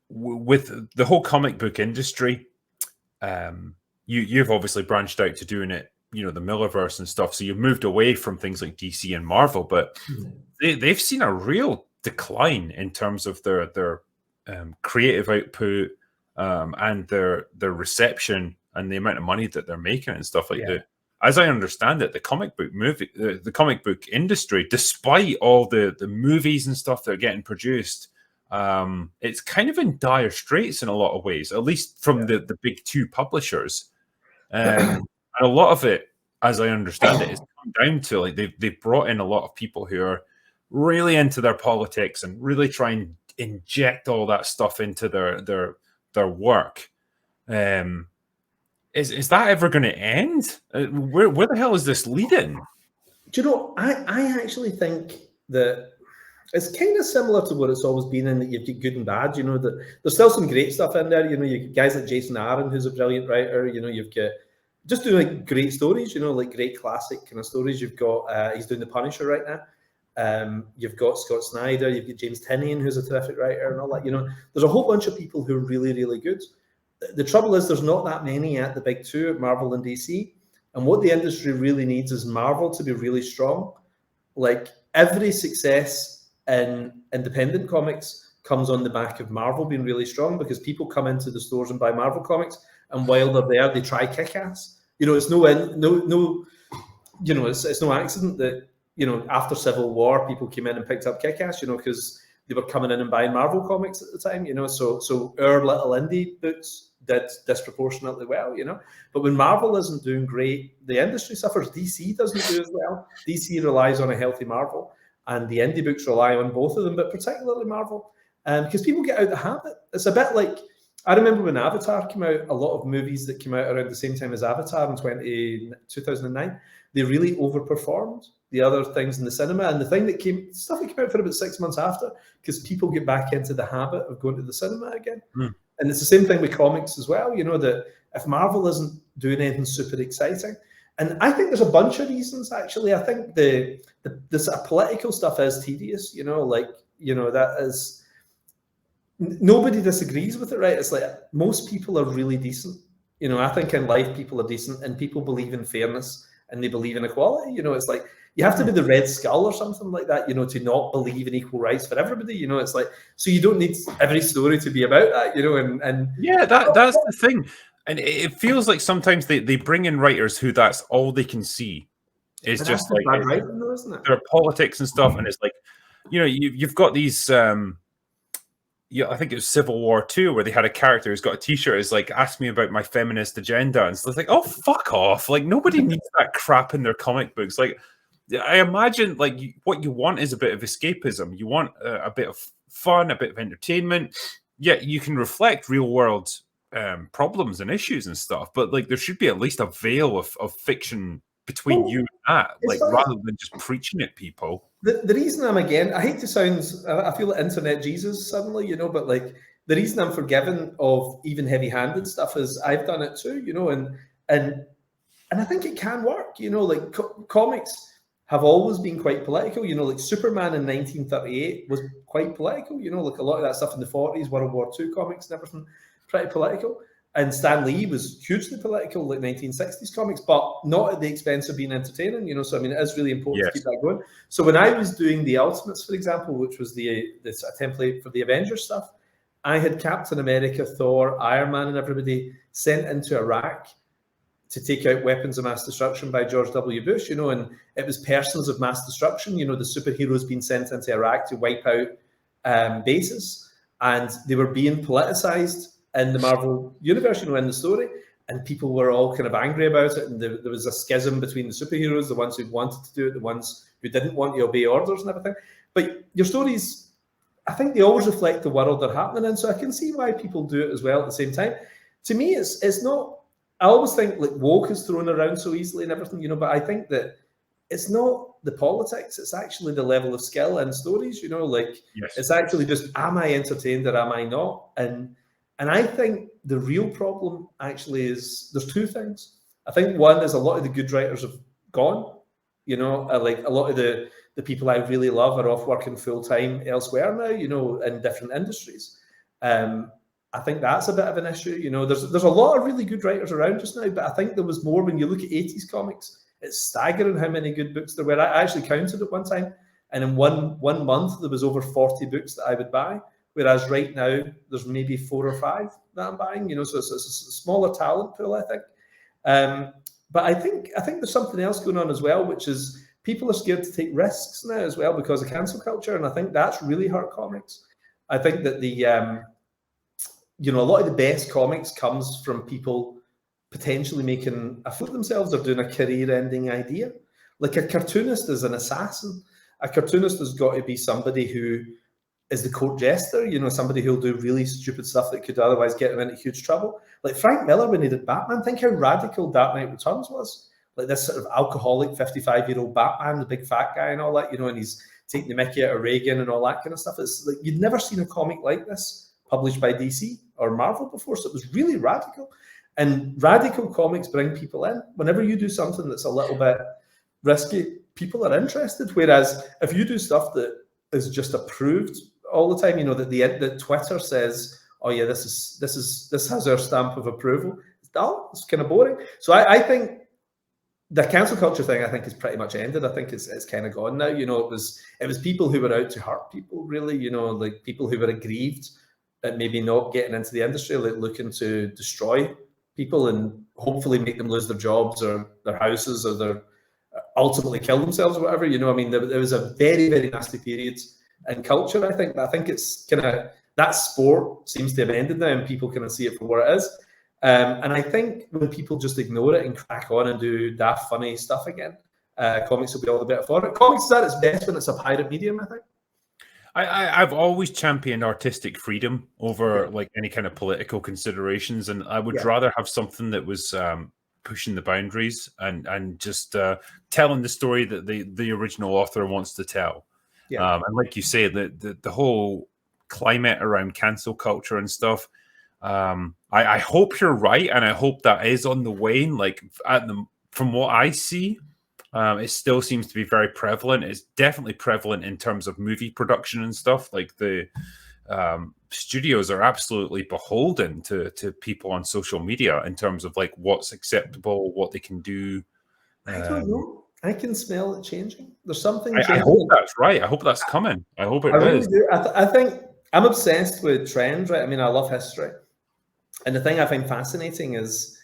with the whole comic book industry, you've obviously branched out to doing it, the Millarverse and stuff. So you've moved away from things like DC and Marvel, but they've seen a real decline in terms of their creative output and their reception and the amount of money that they're making and stuff like that. As I understand it, the comic book industry, despite all the movies and stuff that are getting produced, it's kind of in dire straits in a lot of ways, at least from the big two publishers. And a lot of it, as I understand it, is come down to like they've brought in a lot of people who are really into their politics and really try and inject all that stuff into their work. Is that ever going to end? Where the hell is this leading? Do you know, I actually think that it's kind of similar to what it's always been in that you've got good and bad, that there's still some great stuff in there. You've got guys like Jason Aaron, who's a brilliant writer, you've got just doing like great stories, like great classic kind of stories. You've got, he's doing The Punisher right now. You've got Scott Snyder, you've got James Tynion, who's a terrific writer and all that, there's a whole bunch of people who are really, really good. The trouble is there's not that many at the big two, at Marvel and DC. And what the industry really needs is Marvel to be really strong. Like every success in independent comics comes on the back of Marvel being really strong, because people come into the stores and buy Marvel comics, and while they're there, they try Kick-Ass. It's it's no accident that after Civil War, people came in and picked up Kick-Ass, because they were coming in and buying Marvel comics at the time, so our little indie books did disproportionately well, But when Marvel isn't doing great, the industry suffers. DC doesn't do as well. DC relies on a healthy Marvel, and the indie books rely on both of them, but particularly Marvel, because people get out the habit. It's a bit like, I remember when Avatar came out, a lot of movies that came out around the same time as Avatar in 2009, they really overperformed the other things in the cinema. And the thing that came out for about 6 months after, because people get back into the habit of going to the cinema again. And it's the same thing with comics as well, that if Marvel isn't doing anything super exciting, and I think there's a bunch of reasons, actually. I think the political stuff is tedious, that is, nobody disagrees with it, right? It's like most people are really decent. I think in life people are decent, and people believe in fairness and they believe in equality. It's like you have to be the Red Skull or something like that, to not believe in equal rights for everybody. It's like, so you don't need every story to be about that, and yeah, that's the thing. And it feels like sometimes they bring in writers who that's all they can see is just like writing, though, isn't it? Their politics and stuff, and it's like, you've got these. I think it was Civil War 2 where they had a character who's got a T-shirt. It's like, ask me about my feminist agenda, and so it's like, oh, fuck off! Like nobody needs that crap in their comic books. Like, I imagine like what you want is a bit of escapism. You want a bit of fun, a bit of entertainment. Yeah, you can reflect real world problems and issues and stuff, but like there should be at least a veil of fiction between you and that, like rather than just preaching at people. The reason I'm again, I hate to sound, I feel like internet Jesus suddenly, but like the reason I'm forgiven of even heavy-handed stuff is I've done it too, and I think it can work, like comics have always been quite political, like Superman in 1938 was quite political, like a lot of that stuff in the 40s, World War II comics and everything, pretty political. And Stan Lee was hugely political, like 1960s comics, but not at the expense of being entertaining, So, I mean, it is really important to keep that going. So when I was doing the Ultimates, for example, which was the template for the Avengers stuff, I had Captain America, Thor, Iron Man, and everybody sent into Iraq to take out weapons of mass destruction by George W. Bush, and it was persons of mass destruction, the superheroes being sent into Iraq to wipe out bases, and they were being politicized in the Marvel universe, in the story, and people were all kind of angry about it, and there was a schism between the superheroes, the ones who wanted to do it, the ones who didn't want to obey orders and everything. But your stories, I think they always reflect the world they're happening in, so I can see why people do it as well at the same time. To me, it's not, I always think like woke is thrown around so easily and everything, but I think that it's not the politics, it's actually the level of skill in stories, It's actually just, am I entertained or am I not? And I think the real problem actually is there's two things. I think one is a lot of the good writers have gone, like a lot of the people I really love are off working full time elsewhere now, in different industries. I think that's a bit of an issue. You know, there's a lot of really good writers around just now, but I think there was more when you look at 80s comics. It's staggering how many good books there were. I actually counted at one time, and in one month there was over 40 books that I would buy. Whereas right now there's maybe 4 or 5 that I'm buying. You know, so it's a smaller talent pool, I think. But I think there's something else going on as well, which is people are scared to take risks now as well because of cancel culture, and I think that's really hurt comics. I think that you know, a lot of the best comics comes from people potentially making a fool of themselves or doing a career-ending idea. Like a cartoonist is an assassin. A cartoonist has got to be somebody who is the court jester, you know, somebody who'll do really stupid stuff that could otherwise get them into huge trouble. Like Frank Miller, when he did Batman, think how radical Dark Knight Returns was. Like this sort of alcoholic 55-year-old Batman, the big fat guy and all that, you know, and he's taking the mickey out of Reagan and all that kind of stuff. It's like you'd never seen a comic like this published by DC or Marvel before, so it was really radical. And radical comics bring people in. Whenever you do something that's a little bit risky, people are interested. Whereas if you do stuff that is just approved all the time, you know, that Twitter says, oh yeah, this has our stamp of approval. It's dull. It's kind of boring. So I think the cancel culture thing, I think, is pretty much ended. I think it's kind of gone now. You know, it was people who were out to hurt people, really. You know, like people who were aggrieved at maybe not getting into the industry, like looking to destroy people and hopefully make them lose their jobs or their houses or their ultimately kill themselves or whatever. You know, I mean, there was a very, very nasty period in culture, I think. I think it's kind of, that sport seems to have ended now and people kind of see it for what it is. And I think when people just ignore it and crack on and do daft, funny stuff again, comics will be all the better for it. Comics is at its best when it's a pirate medium, I think. I've always championed artistic freedom over like any kind of political considerations, and I would rather have something that was pushing the boundaries and just telling the story that the original author wants to tell. And like you say, the whole climate around cancel culture and stuff. I hope you're right, and I hope that is on the wane. Like from what I see. It still seems to be very prevalent. It's definitely prevalent in terms of movie production and stuff. Like the studios are absolutely beholden to people on social media in terms of like what's acceptable, what they can do. I don't know. I can smell it changing. There's something changing. I hope that's right. I hope that's coming. I hope it is. Really do. I think I'm obsessed with trends, right? I mean, I love history. And the thing I find fascinating is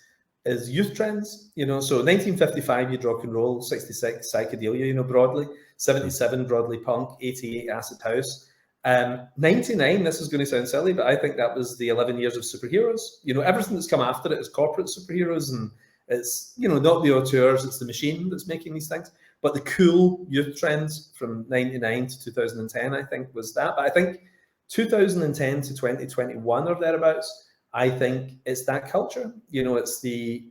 youth trends, you know. So 1955, you'd rock and roll, 66, psychedelia, you know, broadly, 77, broadly punk, 88, acid house. 99, this is going to sound silly, but I think that was the 11 years of superheroes. You know, everything that's come after it is corporate superheroes, and it's, you know, not the auteurs, it's the machine that's making these things. But the cool youth trends from 99 to 2010, I think, was that. But I think 2010 to 2021 or thereabouts, I think it's that culture. You know, it's the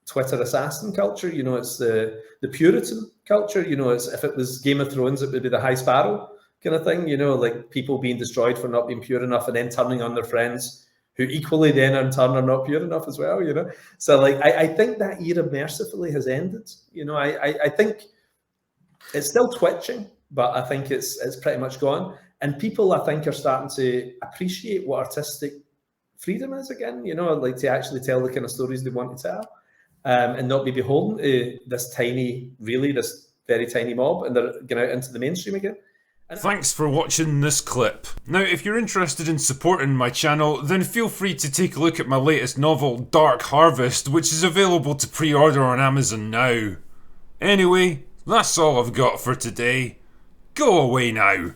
Twitter assassin culture. You know, it's the Puritan culture. You know, it's, if it was Game of Thrones, it would be the High Sparrow kind of thing. You know, like people being destroyed for not being pure enough and then turning on their friends who equally then in turn are not pure enough as well, you know. So like I think that era mercifully has ended. You know, I think it's still twitching, but I think it's pretty much gone. And people, I think, are starting to appreciate what artistic freedom is again, you know, like to actually tell the kind of stories they want to tell, and not be beholden to this very tiny mob, and they're going out into the mainstream again. Thanks for watching this clip. Now, if you're interested in supporting my channel, then feel free to take a look at my latest novel, Dark Harvest, which is available to pre-order on Amazon now. Anyway, that's all I've got for today. Go away now.